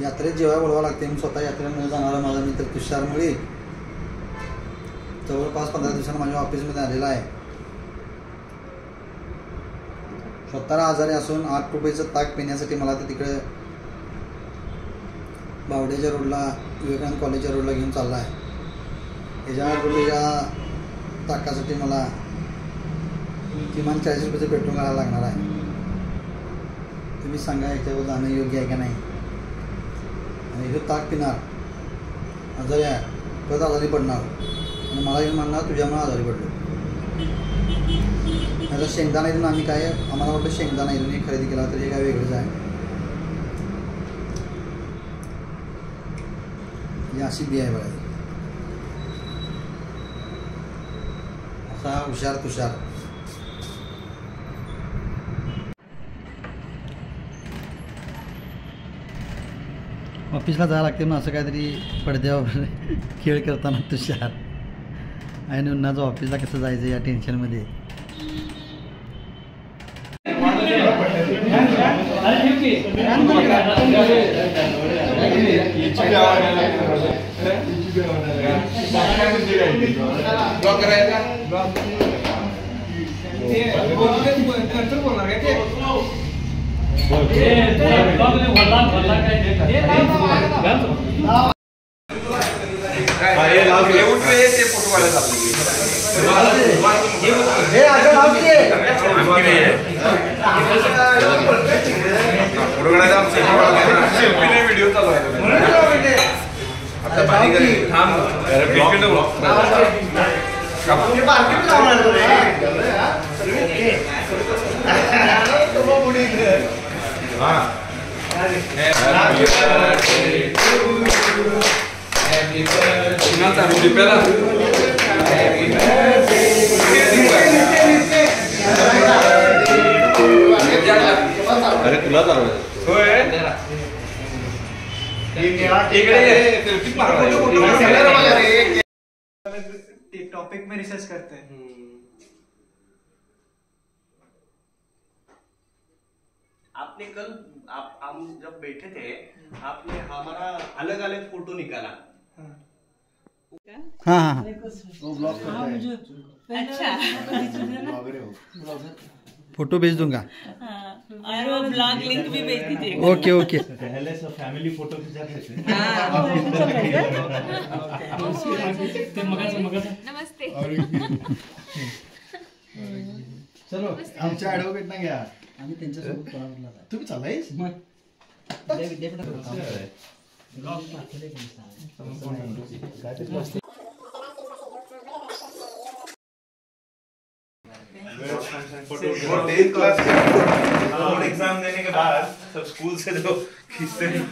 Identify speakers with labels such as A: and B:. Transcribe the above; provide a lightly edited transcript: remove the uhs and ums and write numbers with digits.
A: यात्रेत जेव्हा बोलवा लागते. मी स्वतः यात्रेला न जाणारा माझा मित्र तुषार मुळे जवळपास 15 दिवसांना माझ्या ऑफिसमध्ये आलेला आहे. स्वतःला आजारी असून 8 रुपयाचं ताक पिण्यासाठी मला ते तिकडे बावड्याच्या रोडला विवेकानंद कॉलेजच्या रोडला घेऊन चालला आहे. ह्याच्या 8 रुपयाच्या ताकासाठी मला किमान 40 रुपयाचं पेट्रोल घालायला लागणार आहे. तुम्ही सांगा याच्यावर जाणं योग्य आहे का नाही. आणि हे ताक पिणार, आजारी आहे, परत आजारी पडणार आणि मला येऊन म्हणणार तुझ्यामुळे आजारी पडलो. आता शेंगदाणा इथून आम्ही काय आम्हाला वाटतं शेंगदाणा इथून खरेदी केला तरी हे काय वेगळंच आहे. ही अशी बी आहे बघा, असा हुशार तुषार. ऑफिसला जायला लागते मग असं काहीतरी पडद्यावर खेळ करताना तुषार आणि उन्हाचं ऑफिसला कसं जायचं या टेन्शनमध्ये.
B: अरे तुला
C: टॉपिक में रिसर्च करते हैं.
D: आपने कल हम जब बैठे थे आपने हमारा अलग अलग फोटो निकाला.
A: हाँ हाँ
E: अच्छा
A: फोटो भेज दूंगा
E: और वो ब्लॉग लिंक भी भेज दीजिएगा.
A: Okay okay.
B: पहले सब फैमिली फोटो खिंचाते थे.
E: नमस्ते.
A: चलो आमच्या ॲडव्होकेटना घ्या. आम्ही त्यांच्यासोबत तुम्ही चालायच मग
B: एग्जाम देने के बाद सब स्कूल से जो खींचते हैं